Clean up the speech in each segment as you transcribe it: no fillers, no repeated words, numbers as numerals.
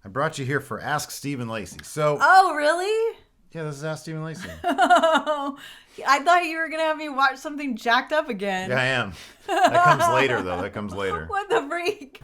I brought you here for Ask Steve and Lacey. So, Oh, really? yeah, this is Ask Steve and Lacey. I thought you were going to have me watch something jacked up again. Yeah, I am. That comes later, though. That comes later. What the freak?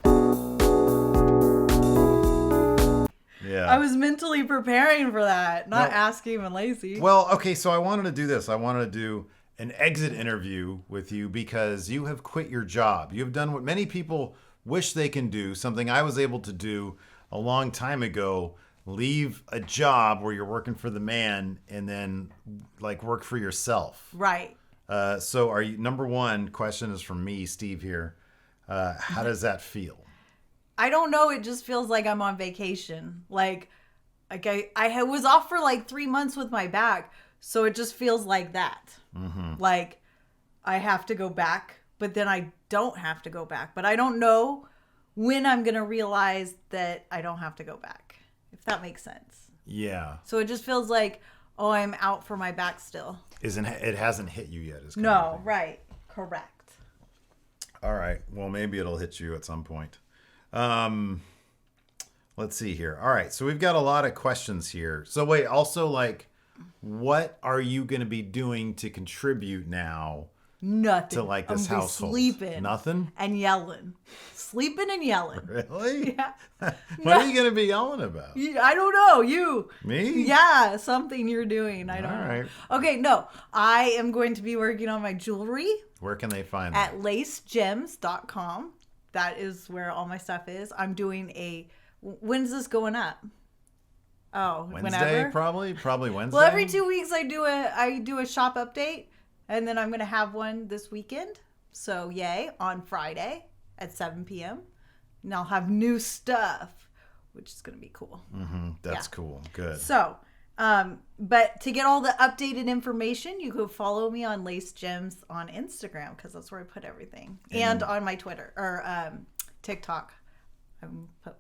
Yeah. I was mentally preparing for that, not No. asking even Lacey. Well, okay, so I wanted to do this. I wanted to do an exit interview with you because you have quit your job. You have done what many people wish they can do, something I was able to do a long time ago. Leave a job where you're working for the man and then like work for yourself. Right. So are you, number one question is from me, Steve here. How does that feel? I don't know. It just feels like I'm on vacation. Like I was off for like 3 months with my back. So it just feels like that. Mm-hmm. Like I have to go back, but then I don't have to go back. But I don't know when I'm going to realize that I don't have to go back, if that makes sense. Yeah. So it just feels like, oh, I'm out for my back still. It hasn't hit you yet. No, right. Correct. All right. Well, maybe it'll hit you at some point. Let's see here. All right. So we've got a lot of questions here. So wait, also like, what are you going to be doing to contribute now? Nothing. To like this I'm household? Sleeping. Nothing? And yelling. Sleeping and yelling. Really? Yeah. What are you going to be yelling about? I don't know. You. Me? Yeah, something you're doing. I don't All know. right. Okay, no. I am going to be working on my jewelry Where can they find that? at lacegems.com. That is where all my stuff is. I'm doing when's this going up? Oh, Wednesday, whenever? Probably Wednesday. Well, every 2 weeks I do a shop update, and then I'm going to have one this weekend. So, yay, on Friday at 7 p.m. And I'll have new stuff, which is going to be cool. Mm-hmm. That's cool. Good. So, but to get all the updated information, you can follow me on Lace Gems on Instagram because that's where I put everything. And on my Twitter or TikTok. I put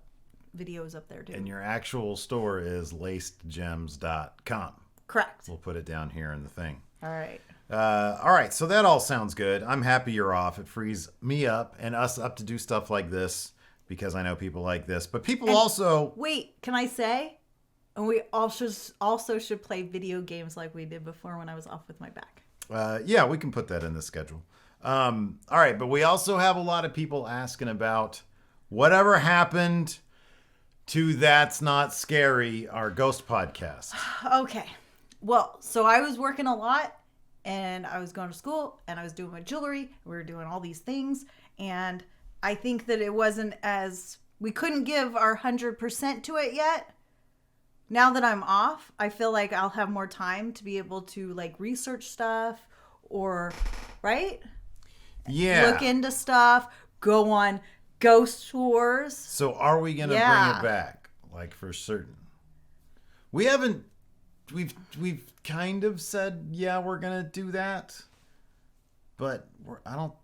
videos up there too. And your actual store is lacedgems.com. Correct. We'll put it down here in the thing. All right. All right, so that all sounds good. I'm happy you're off. It frees me up and us up to do stuff like this because I know people like this. But people also... Wait, can I say? And we also should play video games like we did before when I was off with my back. Yeah, we can put that in the schedule. All right, but we also have a lot of people asking about whatever happened to That's Not Scary, our ghost podcast. Okay. Well, so I was working a lot and I was going to school and I was doing my jewelry. We were doing all these things. And I think that it wasn't we couldn't give our 100% to it yet. Now that I'm off, I feel like I'll have more time to be able to like research stuff or, right? Yeah. Look into stuff, go on ghost tours. So are we going to bring it back? Like for certain? We haven't, we've kind of said, yeah, we're going to do that. But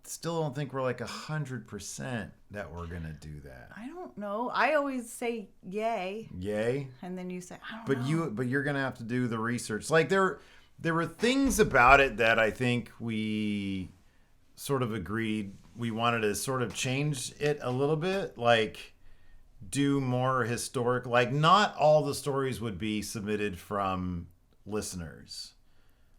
still don't think we're like 100% that we're going to do that. I don't know. I always say yay. Yay? And then you say, I don't know. But you're going to have to do the research. Like there were things about it that I think we sort of agreed we wanted to sort of change it a little bit, like do more historic, like not all the stories would be submitted from listeners.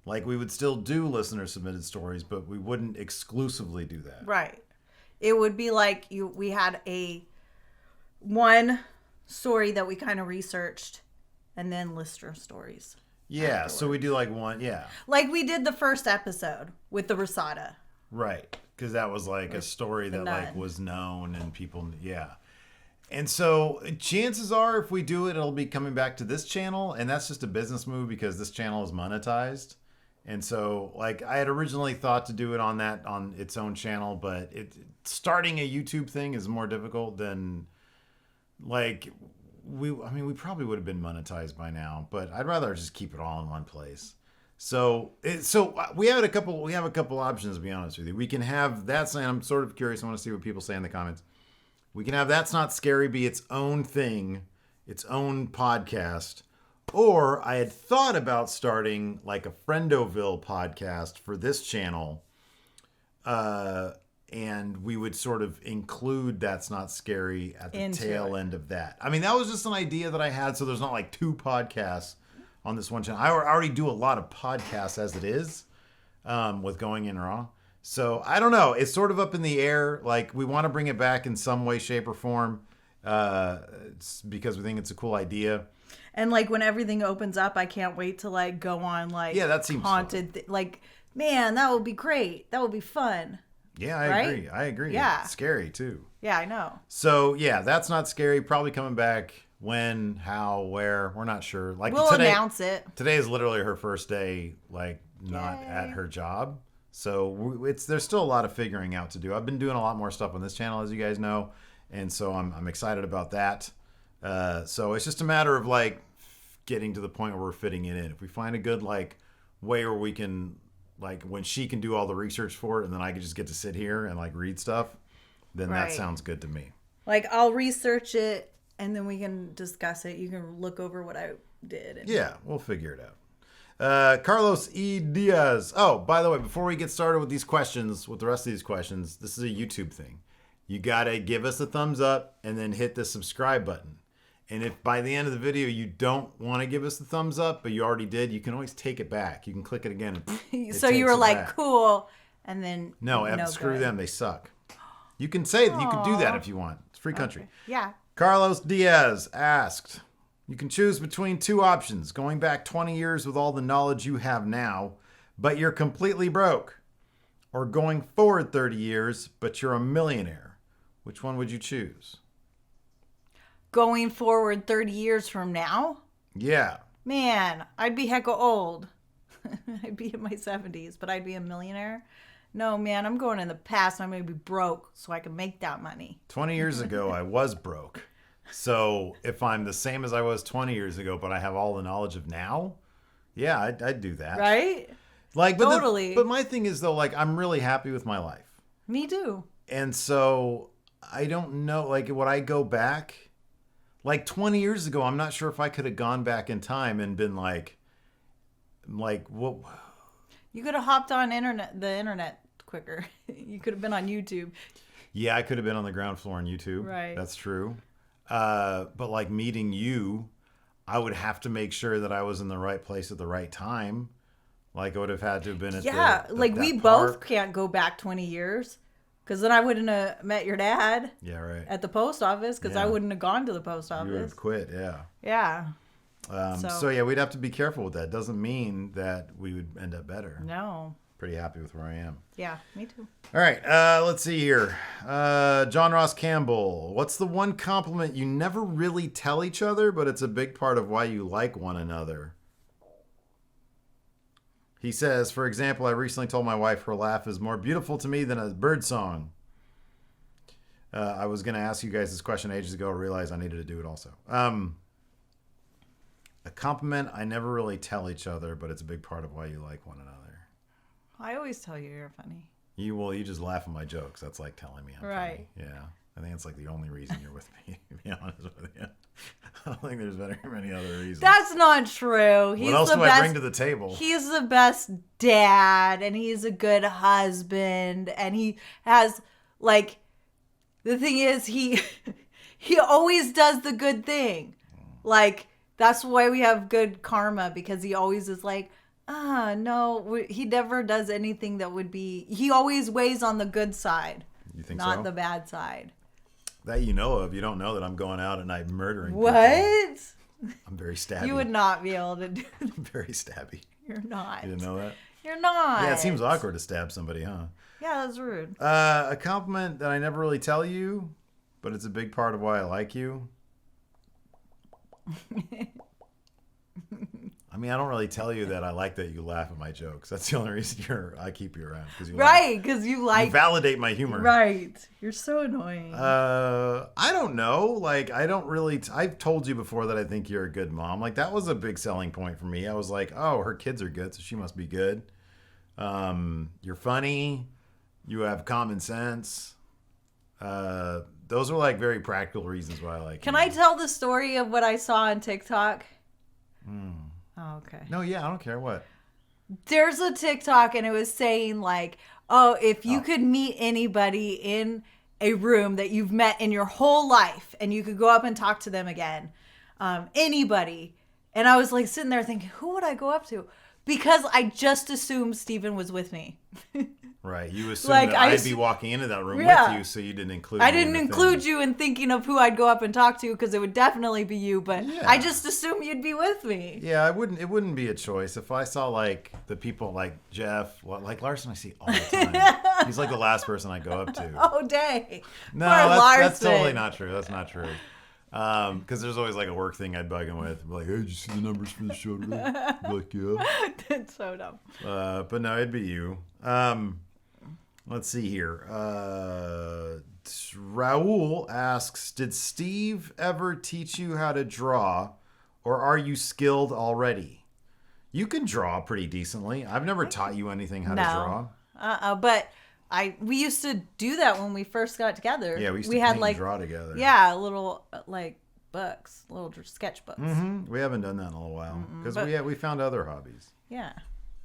Like we would still do listener submitted stories, but we wouldn't exclusively do that. Right. It would be like we had one story that we kind of researched and then listener stories. Yeah. Afterwards. So we do like one. Yeah. Like we did the first episode with the Rasada. Right. Because that was like a story that like was known and people, yeah. And so chances are if we do it, it'll be coming back to this channel. And that's just a business move because this channel is monetized. And so like I had originally thought to do it on its own channel, but starting a YouTube thing is more difficult than like we probably would have been monetized by now, but I'd rather just keep it all in one place. So we have a couple options, to be honest with you. We can have that's, and I'm sort of curious. I want to see what people say in the comments. We can have That's Not Scary be its own thing, its own podcast. Or I had thought about starting like a Friendoville podcast for this channel. and we would sort of include That's Not Scary at the Into tail it. end of that. I mean, that was just an idea that I had, so there's not like 2 podcasts on this one channel. I already do a lot of podcasts as it is, with Going In Raw. So I don't know. It's sort of up in the air. Like, we want to bring it back in some way, shape, or form, it's because we think it's a cool idea. And like when everything opens up, I can't wait to like go on like That seems haunted. Like, man, that would be great. That would be fun. Yeah, I Right? agree. I agree. Yeah. It's scary too. Yeah, I know. So yeah, That's Not Scary. Probably coming back. When, how, where? We're not sure. Like We'll today, announce it. Today is literally her first day, like not Yay. at her job. So there's still a lot of figuring out to do. I've been doing a lot more stuff on this channel, as you guys know, and so I'm excited about that. So it's just a matter of like getting to the point where we're fitting it in. If we find a good like way where we can, like, when she can do all the research for it, and then I can just get to sit here and like read stuff, then that Right. sounds good to me. Like, I'll research it and then we can discuss it. You can look over what I did. And... Yeah, we'll figure it out. Carlos E. Diaz. Oh, by the way, before we get started with these questions, with the rest of these questions, this is a YouTube thing. You got to give us a thumbs up and then hit the subscribe button. And if by the end of the video you don't want to give us the thumbs up, but you already did, you can always take it back. You can click it again. And So you were like, back. cool. And then No, screw good. them. They suck. You can say that. You can do that if you want. It's free country. Okay. Yeah. Carlos Diaz asked, you can choose between 2 options, going back 20 years with all the knowledge you have now, but you're completely broke, or going forward 30 years, but you're a millionaire. Which one would you choose? Going forward 30 years from now, Yeah. man, I'd be hecka old. I'd be in my 70s, but I'd be a millionaire. No, man, I'm going in the past. I'm going to be broke so I can make that money. 20 years ago, I was broke. So if I'm the same as I was 20 years ago, but I have all the knowledge of now, yeah, I'd do that. Right? Like, but Totally. But my thing is, though, like, I'm really happy with my life. Me too. And so I don't know, like, would I go back? Like 20 years ago, I'm not sure if I could have gone back in time and been like what? You could have hopped on the internet quicker. You could have been on YouTube. Yeah, I could have been on the ground floor on YouTube. Right. That's true. But like meeting you, I would have to make sure that I was in the right place at the right time. Like I would have had to have been at like that we park. both can't go back 20 years because then I wouldn't have met your dad Yeah, right. at the post office because I Yeah. wouldn't have gone to the post You would office. have quit, yeah. Yeah. So yeah, we'd have to be careful with that. Doesn't mean that we would end up better. No. Pretty happy with where I am. Yeah, me too. All right, let's see here. John Ross Campbell. What's the one compliment you never really tell each other, but it's a big part of why you like one another? He says, for example, I recently told my wife her laugh is more beautiful to me than a bird song. I was going to ask you guys this question ages ago. I realized I needed to do it also. A compliment I never really tell each other, but it's a big part of why you like one another. I always tell you you're funny. You just laugh at my jokes. That's like telling me I'm Right. funny. Yeah. I think it's like the only reason you're with me, to be honest with you. I don't think there's very many other reasons. That's not true. He's What else the do best. I bring to the table? He's the best dad, and he's a good husband, and he has like. The thing is, he always does the good thing. Like that's why we have good karma because he always is like, no, he never does anything that would be. He always weighs on the good side, You think not so? the bad side. That you know of. You don't know that I'm going out at night murdering people. What? I'm very stabby. You would not be able to do. I'm very stabby. You're not. You didn't know that? You're not. Yeah, it seems awkward to stab somebody, huh? Yeah, that's rude. A compliment that I never really tell you, but it's a big part of why I like you. I mean, I don't really tell you that I like that you laugh at my jokes. That's the only reason I keep you around because you Right, because you laugh. like. You validate my humor. Right. You're so annoying. I don't know. Like, I don't really. I've told you before that I think you're a good mom. Like, that was a big selling point for me. I was like, oh, her kids are good, so she must be good. You're funny. You have common sense. Those are like very practical reasons why I like Can you. I tell the story of what I saw on TikTok? Oh, okay. No, yeah, I don't care what. There's a TikTok and it was saying like, oh, if you could meet anybody in a room that you've met in your whole life and you could go up and talk to them again, anybody. And I was like sitting there thinking, who would I go up to? Because I just assumed Steven was with me. Right. You assumed like that I'd be walking into that room with you, so you didn't include me. I didn't include you in thinking of who I'd go up and talk to because it would definitely be you, but I just assumed you'd be with me. Yeah, it wouldn't be a choice. If I saw like the people like Jeff, like Larson I see all the time. He's like the last person I go up to. Oh, dang. No, that's totally not true. That's not true. Because there's always like a work thing I'd bug him with. I'm like, hey, did you see the numbers for the show today? Like, yeah. That's so dumb. But no, it'd be you. Let's see here. Raul asks, did Steve ever teach you how to draw, or are you skilled already? You can draw pretty decently. I've never taught you anything how to draw. But we used to do that when we first got together. Yeah, we used to paint and draw together. Yeah, little like books, little sketchbooks. Mm-hmm. We haven't done that in a little while because we found other hobbies. Yeah,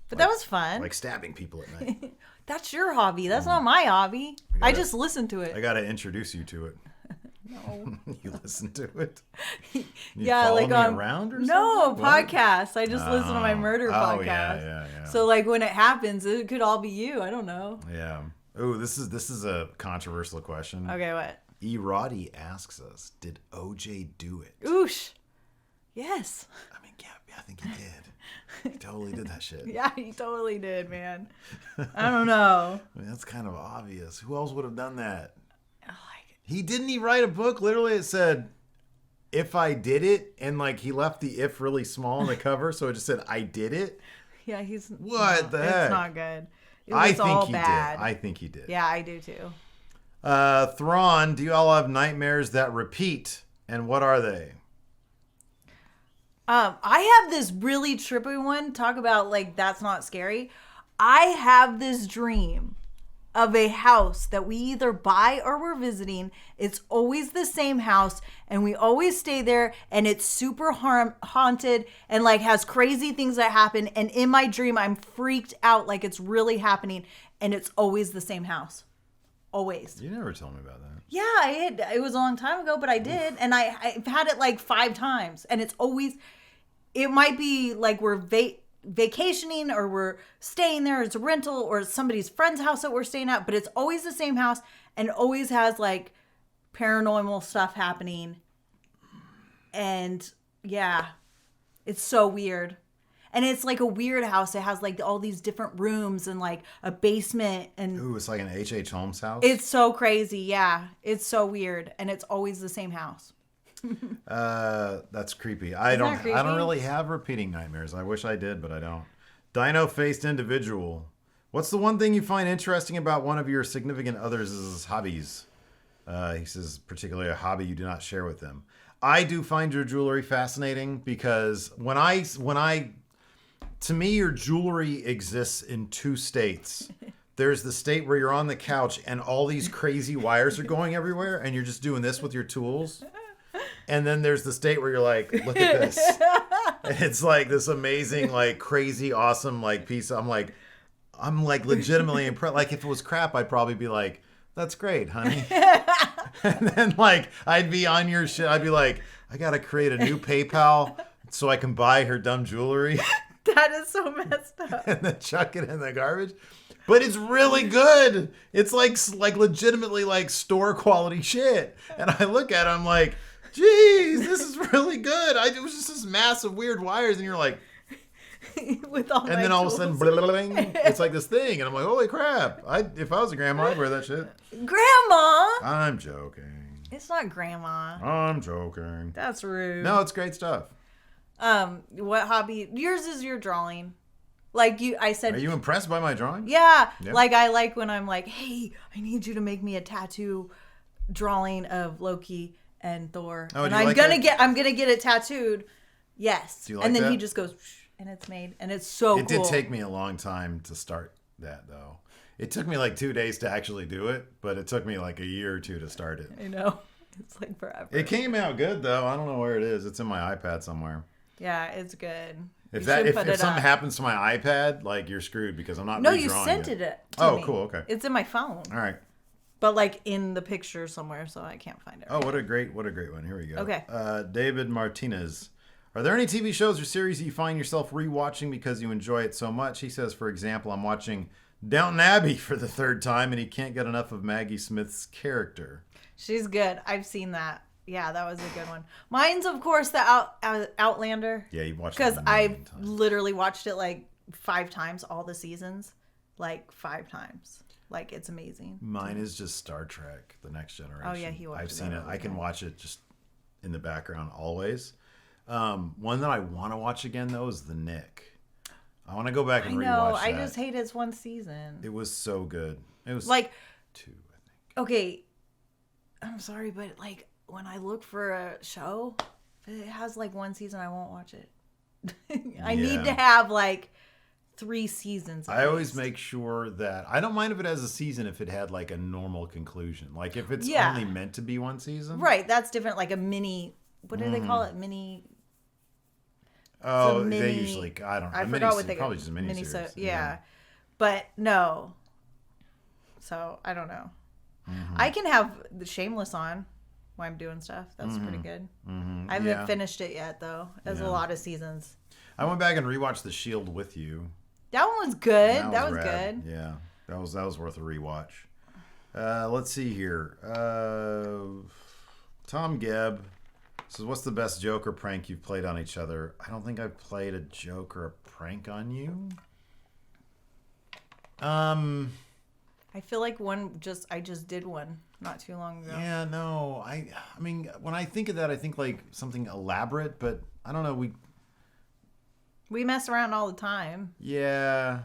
but that was fun. Like stabbing people at night. That's your hobby. That's not my hobby. I just listen to it. I got to introduce you to it. No. You listen to it? You like me around or something? No, podcasts. I just listen to my murder podcast. Yeah. So like when it happens, it could all be you. I don't know. Yeah. Oh, this is a controversial question. Okay, what? E. Roddy asks us, did OJ do it? Oosh. Yes. I mean, yeah, I think he did. He totally did that shit. Yeah, he totally did, man. I don't know. I mean, that's kind of obvious. Who else would have done that? He write a book? Literally, it said, if I did it, and like he left the if really small on the cover, so it just said, I did it? Yeah, he's... What the heck? It's not good. It was all bad. I think he did. Yeah, I do too. Thrawn, do you all have nightmares that repeat? And what are they? I have this really trippy one. Talk about like, that's not scary. I have this dream of a house that we either buy or we're visiting. It's always the same house and we always stay there and it's super haunted and like has crazy things that happen. And in my dream, I'm freaked out like it's really happening and it's always the same house. Always. You never told me about that. Yeah, it was a long time ago, but I did. And I've had it like 5 times and it's always, it might be like we're vacationing or we're staying there, it's a rental or it's somebody's friend's house that we're staying at, but it's always the same house and always has like paranormal stuff happening. And yeah, it's so weird. And it's like a weird house. It has like all these different rooms and like a basement and ooh, it's like an H.H. Holmes house. It's so crazy. Yeah. It's so weird and it's always the same house. That's creepy. I don't really have repeating nightmares. I wish I did, but I don't. Dino-faced individual. What's the one thing you find interesting about one of your significant others' hobbies? He says, particularly a hobby you do not share with them. I do find your jewelry fascinating because to me, your jewelry exists in 2 states. There's the state where you're on the couch and all these crazy wires are going everywhere and you're just doing this with your tools. And then there's the state where you're like, look at this. And it's like this amazing, like crazy, awesome, like piece. I'm like legitimately impressed. Like if it was crap, I'd probably be like, that's great, honey. And then like, I'd be on your shit. I'd be like, I got to create a new PayPal so I can buy her dumb jewelry. That is so messed up. And then chuck it in the garbage. But it's really good. It's like legitimately like store quality shit. And I look at it, I'm like, geez, this is really good. It was just this massive weird wires, and you're like, with all and then all of a sudden, bling, it's like this thing, and I'm like, holy crap! If I was a grandma, I'd wear that shit. Grandma? I'm joking. It's not grandma. I'm joking. That's rude. No, it's great stuff. What hobby? Yours is your drawing. Like I said. Are you impressed by my drawing? Yeah. Like I like when I'm like, hey, I need you to make me a tattoo drawing of Loki and Thor, and I'm gonna get it tattooed. Yes. Do you like and then that? he just goes, and it's made, and it's so cool. It did take me a long time to start that, though. It took me like 2 days to actually do it, but it took me like a year or 2 to start it. I know. It's like forever. It came out good, though. I don't know where it is. It's in my iPad somewhere. Yeah, it's good. If something happens to my iPad, like you're screwed because I'm not. No, you sent it to me. Cool. Okay. It's in my phone. All right. But like in the picture somewhere, so I can't find it. Oh, what a great one! Here we go. Okay. David Martinez. Are there any TV shows or series that you find yourself rewatching because you enjoy it so much? He says, for example, I'm watching Downton Abbey for the third time, and he can't get enough of Maggie Smith's character. She's good. I've seen that. Yeah, that was a good one. Mine's, of course, the Outlander. Yeah, you watched it because I literally watched it like 5 times, all the seasons, like 5 times. Like, it's amazing. Mine is just Star Trek: The Next Generation. Oh yeah, I've seen it. I can watch it just in the background always. One that I want to watch again though is The Nick. I want to go back and rewatch that. I just hate its one season. It was so good. It was like 2, I think. Okay, I'm sorry, but like when I look for a show, if it has like 1 season, I won't watch it. I need to have like 3 seasons. I always make sure that I don't mind if it has a season if it had like a normal conclusion. Like if it's only meant to be 1 season. Right, that's different. Like a mini. What do they call it? Mini. Oh, they usually. I forgot what they probably just a mini series. Yeah, but no. So I don't know. I can have the Shameless on while I'm doing stuff. That's pretty good. I haven't finished it yet though. There's a lot of seasons. I went back and rewatched The Shield with you. That one was good. That was rad. Good. Yeah, that was worth a rewatch. Let's see here. Tom Gebb says, "What's the best joke or prank you've played on each other?" I don't think I've played a joke or a prank on you. I feel like I just did one not too long ago. Yeah, no. I mean, when I think of that, I think like something elaborate, but I don't know. We mess around all the time. Yeah.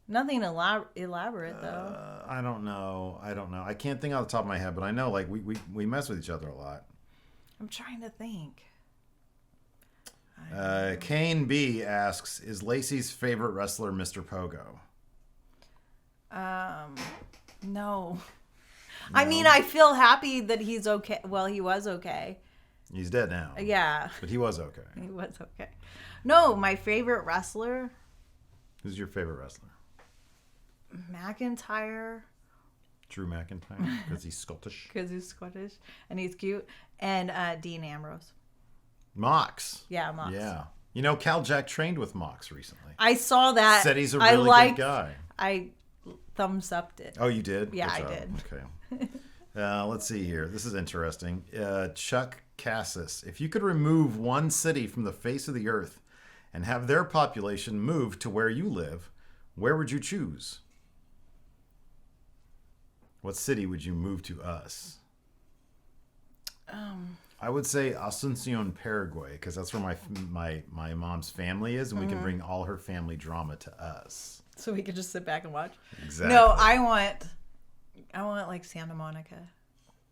Nothing elaborate though. I don't know. I can't think off the top of my head, but I know like we mess with each other a lot. I'm trying to think. Kane B asks, "Is Lacey's favorite wrestler Mr. Pogo?" No. I mean, I feel happy that he's okay. Well, he was okay. He's dead now. Yeah. But he was okay. He was okay. No, my favorite wrestler. Who's your favorite wrestler? McIntyre. Drew McIntyre, because he's Scottish. Because he's Scottish and he's cute. And Dean Ambrose. Mox. Yeah, Mox. Yeah. You know, Cal Jack trained with Mox recently. I saw that. Said he's a really good guy. I thumbs upped it. Oh, you did? Yeah, I did. Okay. Let's see here. This is interesting. Chuck Cassis. If you could remove one city from the face of the earth and have their population move to where you live, where would you choose? What city would you move to us? I would say Asuncion, Paraguay, because that's where my mom's family is, and we can bring all her family drama to us. So we could just sit back and watch. Exactly. No, I want like Santa Monica,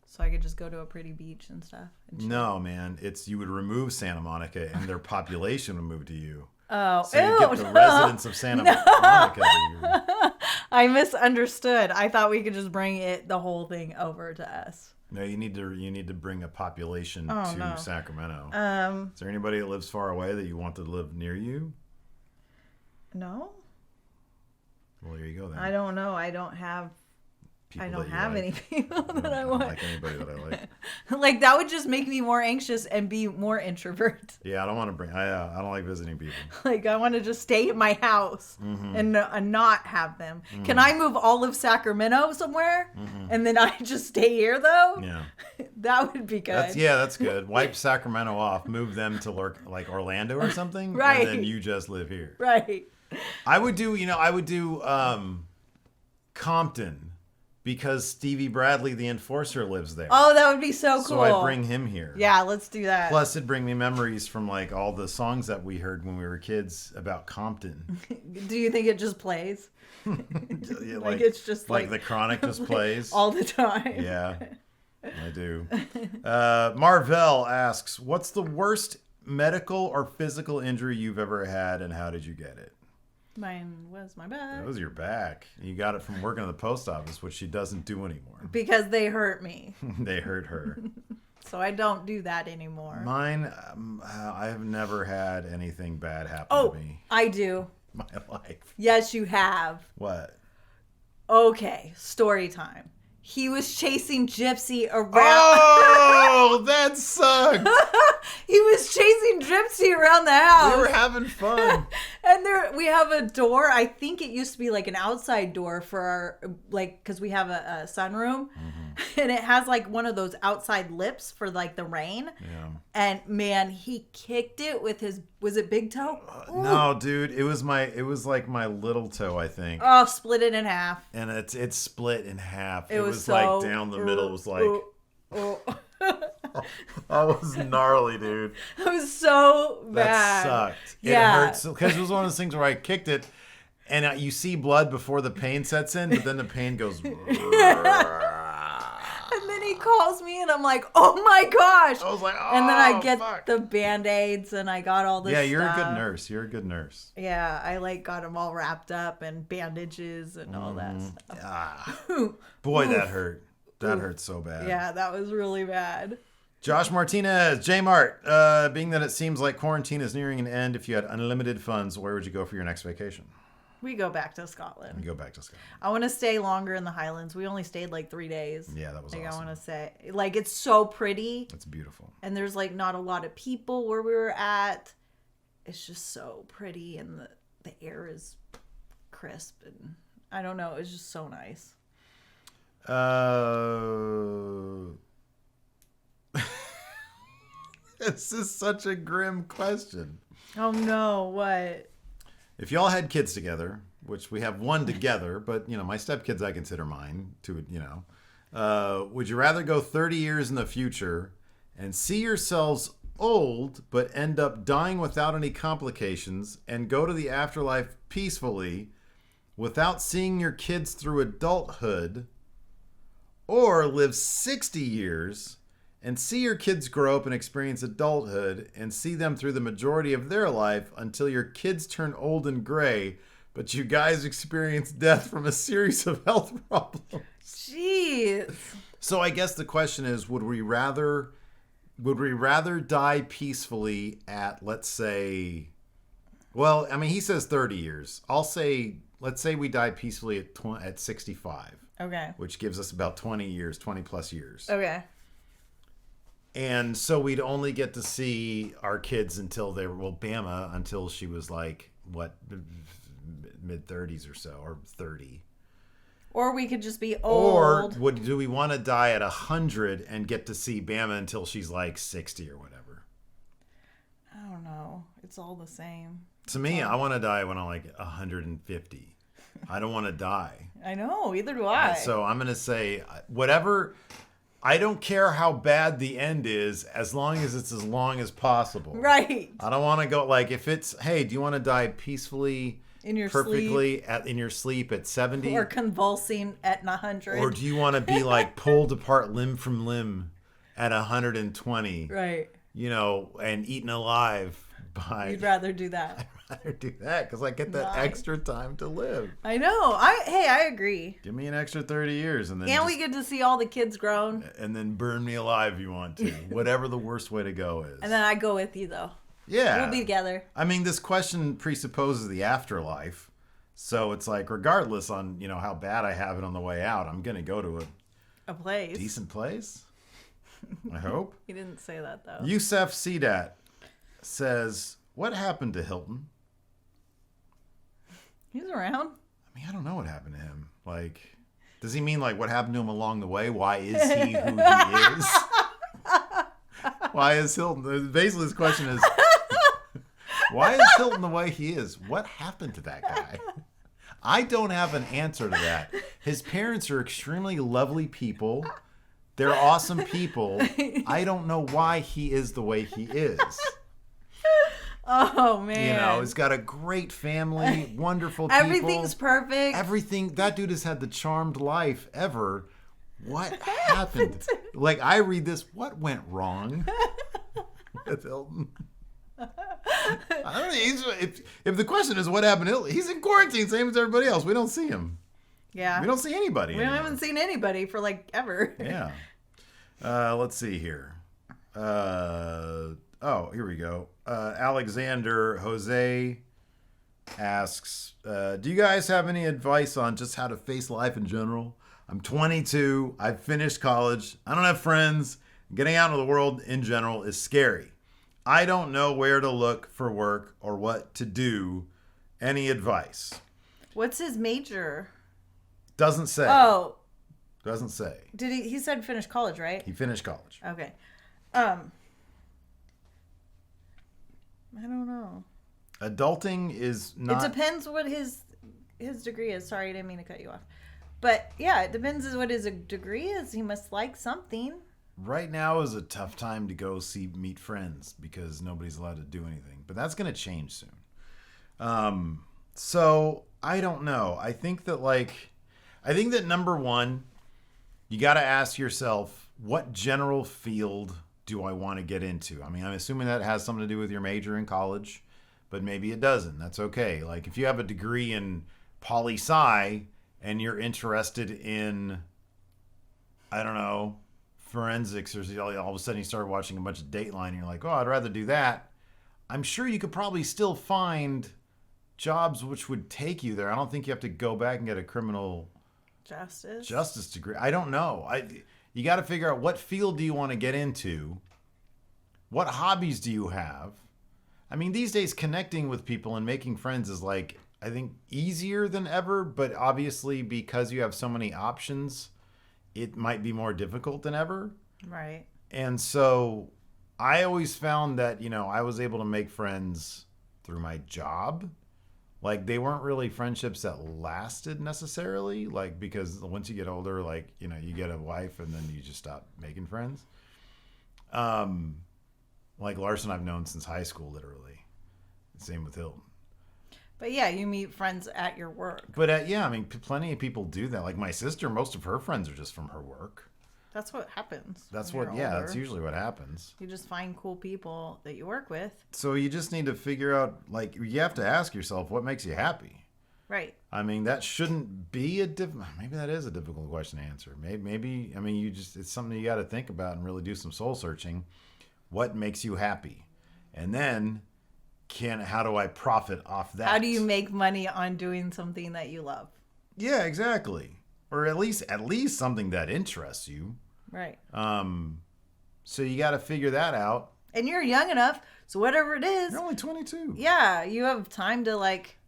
so I could just go to a pretty beach and stuff. No, man, you would remove Santa Monica, and their population would move to you. Oh, so you get the residents of Santa Monica. I misunderstood. I thought we could just bring the whole thing over to us. No, you need to bring a population to Sacramento. Is there anybody that lives far away that you want to live near you? No. Well, there you go then. I don't know. I don't have any people that I want. I don't like anybody that I like. Like that would just make me more anxious and be more introvert. Yeah, I don't want to bring. I don't like visiting people. Like I want to just stay in my house and not have them. Can I move all of Sacramento somewhere and then I just stay here though? Yeah, that would be good. That's good. Wipe Sacramento off, move them to like Orlando or something, right? And then you just live here, right? I would do Compton. Because Stevie Bradley, the enforcer, lives there. Oh, that would be so cool. So I'd bring him here. Yeah, let's do that. Plus, it'd bring me memories from like all the songs that we heard when we were kids about Compton. Do you think it just plays? like it's just like the Chronic just plays all the time. Yeah, I do. Marvell asks, "What's the worst medical or physical injury you've ever had, and how did you get it?" Mine was my back. That was your back. You got it from working at the post office, which she doesn't do anymore. Because they hurt me. They hurt her. So I don't do that anymore. Mine, I have never had anything bad happen to me. I do. My life. Yes, you have. What? Okay, story time. He was chasing Gypsy around. Oh, that sucked. He was chasing Gypsy around the house. We were having fun. And we have a door. I think it used to be like an outside door for our, like, because we have a sunroom. Mm-hmm. And it has like one of those outside lips for like the rain. Yeah. And man, he kicked it with his, was it big toe? No, dude, it was like my little toe, I think. Oh, split it in half. And it's split in half. It was so, like down the middle. It was like, that was gnarly, dude. It was so bad. That sucked. Yeah. It hurts because it was one of those things where I kicked it, and you see blood before the pain sets in, but then the pain goes. And then he calls me, and I'm like, "Oh my gosh!" I was like, "Oh." And then I get fuck. the Band-Aids, and I got all this. Yeah, you're stuff. a good nurse. You're a good nurse. Yeah, I like got them all wrapped up and bandages and all that stuff. Ah. Boy, that hurt. That hurt so bad. Yeah, that was really bad. Josh Martinez, J Mart. Being that it seems like quarantine is nearing an end, if you had unlimited funds, where would you go for your next vacation? We go back to Scotland. We go back to Scotland. I want to stay longer in the Highlands. We only stayed like 3 days. Yeah, that was like, awesome. I want to say, like, it's so pretty. It's beautiful. And there's like not a lot of people where we were at. It's just so pretty, and the air is crisp, and I don't know. It's just so nice. This is such a grim question. Oh no, what? If y'all had kids together, which we have one together, but my stepkids I consider mine would you rather go 30 years in the future and see yourselves old but end up dying without any complications, and go to the afterlife peacefully without seeing your kids through adulthood, or live 60 years and see your kids grow up and experience adulthood and see them through the majority of their life until your kids turn old and gray, but you guys experience death from a series of health problems? Jeez. So I guess the question is, would we rather die peacefully at, let's say, well, I mean, he says 30 years. I'll say, let's say we die peacefully at 65. Okay. Which gives us about 20 plus years. Okay. And so we'd only get to see our kids until they were, Bama, until she was like, what, mid-30s or so, or 30. Or we could just be old. Or do we want to die at 100 and get to see Bama until she's like 60 or whatever? I don't know. It's all the same. To me, I want to die when I'm like 150. I don't want to die. I know. Either do I. So I'm going to say whatever. I don't care how bad the end is, as long as it's as long as possible. Right. I don't want to go like, if it's, hey, do you want to die peacefully, in your perfectly sleep, in your sleep at 70, or convulsing at 100, or do you want to be like pulled apart limb from limb at 120? Right. And eaten alive by. You'd rather do that. I'd rather do that because I get that extra time to live. I know. I agree. Give me an extra 30 years and then. And we get to see all the kids grown. And then burn me alive if you want to. Whatever the worst way to go is. And then I go with you though. Yeah. We'll be together. I mean, this question presupposes the afterlife. So it's like, regardless on, how bad I have it on the way out, I'm going to go to a place. Decent place. I hope. He didn't say that though. Yusef Sidat says, what happened to Hilton? He's around. I mean, I don't know what happened to him. Like, does he mean like what happened to him along the way? Why is he who he is? Why is Hilton? Basically, this question is, why is Hilton the way he is? What happened to that guy? I don't have an answer to that. His parents are extremely lovely people. They're awesome people. I don't know why he is the way he is. Oh, man. He's got a great family, wonderful people. Everything's perfect. Everything. That dude has had the charmed life ever. What happened? Like, I read this, what went wrong with Hilton? I don't know. If the question is what happened to Hilton, he's in quarantine, same as everybody else. We don't see him. Yeah. We don't see anybody. We haven't seen anybody for like ever. Yeah. Let's see here. Here we go. Alexander Jose asks, do you guys have any advice on just how to face life in general? I'm 22. I've finished college. I don't have friends. Getting out into the world in general is scary. I don't know where to look for work or what to do. Any advice? What's his major? Doesn't say. Oh. Doesn't say. Did he said finish college, right? He finished college. Okay. I don't know. Adulting is not... It depends what his degree is. Sorry, I didn't mean to cut you off. But yeah, it depends what his degree is. He must like something. Right now is a tough time to go meet friends because nobody's allowed to do anything. But that's going to change soon. So I don't know. I think that number one, you got to ask yourself, what general field do I want to get into? I mean, I'm assuming that has something to do with your major in college, but maybe it doesn't. That's okay. Like if you have a degree in poli-sci and you're interested in, I don't know, forensics, or all of a sudden you start watching a bunch of Dateline and you're like, oh, I'd rather do that. I'm sure you could probably still find jobs which would take you there. I don't think you have to go back and get a criminal justice degree. I don't know. You got to figure out what field do you want to get into? What hobbies do you have? I mean, these days connecting with people and making friends is like, I think, easier than ever, but obviously because you have so many options, it might be more difficult than ever. Right. And so I always found that, I was able to make friends through my job. Like they weren't really friendships that lasted necessarily, like because once you get older, like, you get a wife and then you just stop making friends. Like Larson I've known since high school, literally. Same with Hilton. But yeah, you meet friends at your work. But I mean, plenty of people do that. Like my sister, most of her friends are just from her work. That's what happens. That's that's usually what happens. You just find cool people that you work with. So you just need to figure out, like, you have to ask yourself what makes you happy. Right. I mean, that shouldn't be maybe that is a difficult question to answer. Maybe I mean, it's something you got to think about and really do some soul searching. What makes you happy? And then how do I profit off that? How do you make money on doing something that you love? Yeah, exactly. Or at least something that interests you. Right. So you got to figure that out. And you're young enough, so whatever it is. You're only 22. Yeah, you have time to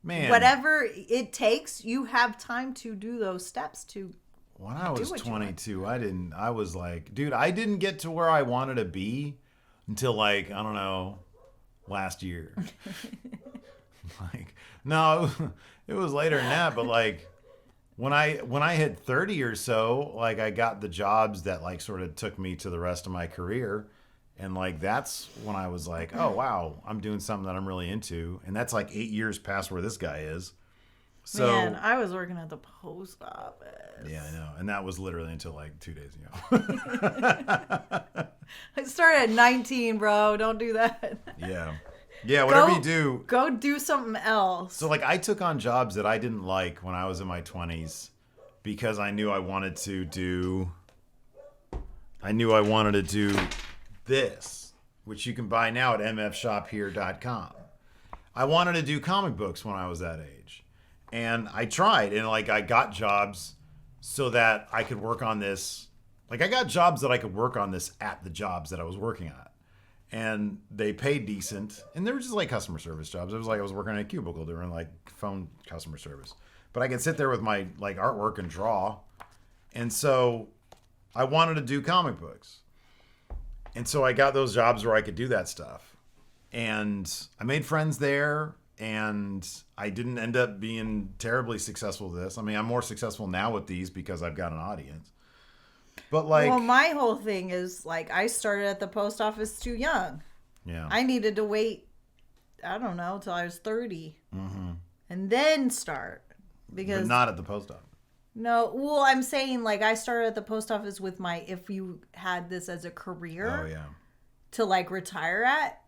whatever it takes, you have time to do those steps to. When I was 22, I was like, dude, I didn't get to where I wanted to be until I don't know, last year. No, it was later than that, but when I hit 30 or so, I got the jobs that sort of took me to the rest of my career. And that's when I was like, oh wow, I'm doing something that I'm really into. And that's 8 years past where this guy is. So, man, I was working at the post office. Yeah, I know. And that was literally until 2 days ago. I started at 19, bro. Don't do that. Yeah. Yeah, whatever you do. Go do something else. So I took on jobs that I didn't like when I was in my 20s because I knew I wanted to do this, which you can buy now at mfshophere.com. I wanted to do comic books when I was that age. And I tried, and I got jobs so that I could work on this. I got jobs that I could work on this at the jobs that I was working at. And they paid decent. And they were just customer service jobs. It was I was working in a cubicle doing phone customer service. But I could sit there with my artwork and draw. And so I wanted to do comic books. And so I got those jobs where I could do that stuff. And I made friends there. And I didn't end up being terribly successful with this. I mean, I'm more successful now with these because I've got an audience. But well, my whole thing is I started at the post office too young. Yeah. I needed to wait, I don't know, till I was 30. Mm-hmm. And then start. But not at the post office. No, well, I'm saying I started at the post office with if you had this as a career. Oh, yeah. To retire at.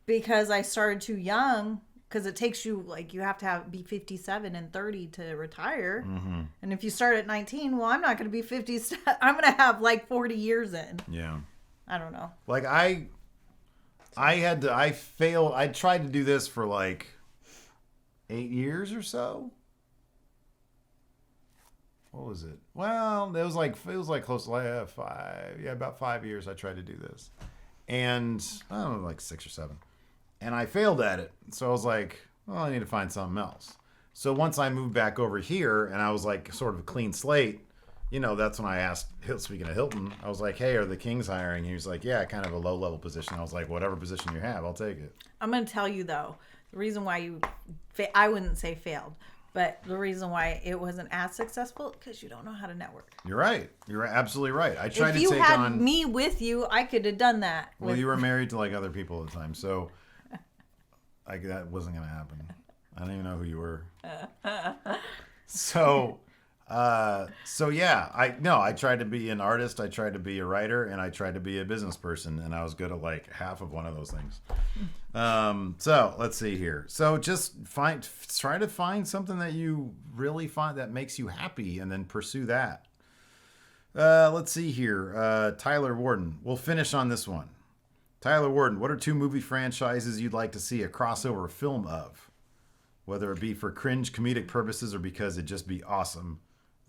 Because I started too young, because it takes you you have to be 57 and 30 to retire. Mm-hmm. And if you start at 19, well, I'm not going to be 50. I'm going to have 40 years in. Yeah. I don't know. Like I tried to do this for like 8 years or so. What was it? Well, it was like close to like 5. Yeah, about 5 years I tried to do this. And I don't know, like 6 or 7. And I failed at it. So I was like, well, I need to find something else. So once I moved back over here and I was like sort of a clean slate, you know, that's when I asked, speaking of Hilton, I was like, hey, are the Kings hiring? He was like, yeah, kind of a low level position. I was like, whatever position you have, I'll take it. I'm going to tell you though, the reason why I wouldn't say failed, but the reason why it wasn't as successful, because you don't know how to network. You're right. You're absolutely right. I tried to take on. If you had me with you, I could have done that. Well, you were married to like other people at the time, so that wasn't going to happen. I don't even know who you were. So yeah, I tried to be an artist, I tried to be a writer, and I tried to be a business person, and I was good at like half of one of those things. So let's see here. So just try to find something that you really find that makes you happy, and then pursue that. Let's see here. Tyler Warden. We'll finish on this one. Tyler Warden, what are 2 movie franchises you'd like to see a crossover film of? Whether it be for cringe comedic purposes or because it'd just be awesome.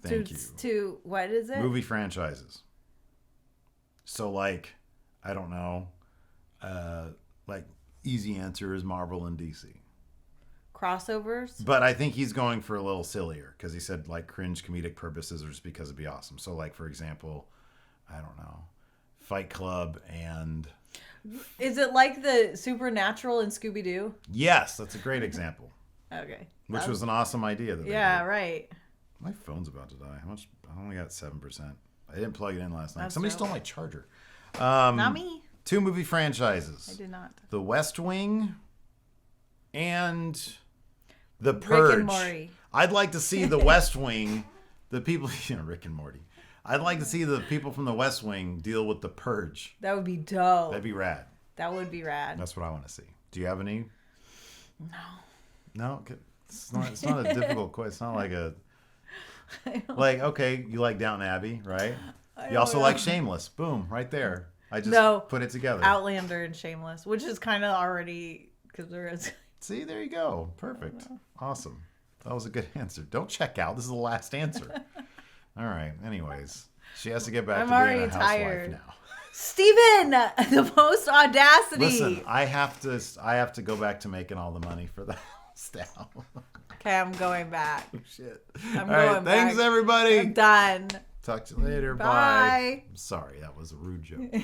Thank you. To what is it? Movie franchises. So like, I don't know. Like easy answer is Marvel and DC. Crossovers? But I think he's going for a little sillier because he said like cringe comedic purposes or just because it'd be awesome. So like, for example, I don't know, Fight Club and... Is it like the Supernatural and Scooby-Doo? Yes, that's a great example. Okay. Which was an awesome idea. Right. My phone's about to die. How much? I only got 7%. I didn't plug it in last night. That's Somebody dope. stole my charger. Not me. 2 movie franchises. I did not. The West Wing and The Purge. Rick and Morty. I'd like to see The West Wing, the people, Rick and Morty. I'd like to see the people from The West Wing deal with The Purge. That would be dope. That'd be rad. That would be rad. That's what I want to see. Do you have any? No. No? It's not a difficult question. It's not like a... Like, okay, you like Downton Abbey, right? You also like Shameless. Boom, right there. I just put it together. Outlander and Shameless, which is kind of already... because there is... See, there you go. Perfect. Awesome. That was a good answer. Don't check out. This is the last answer. All right. Anyways, she has to get back to being a housewife now. Steven, the most audacity. Listen, I have to go back to making all the money for the house now. Okay, I'm going back. Oh, shit. I'm going back. Thanks, everybody. I'm done. Talk to you later. Bye. Bye. I'm sorry, that was a rude joke.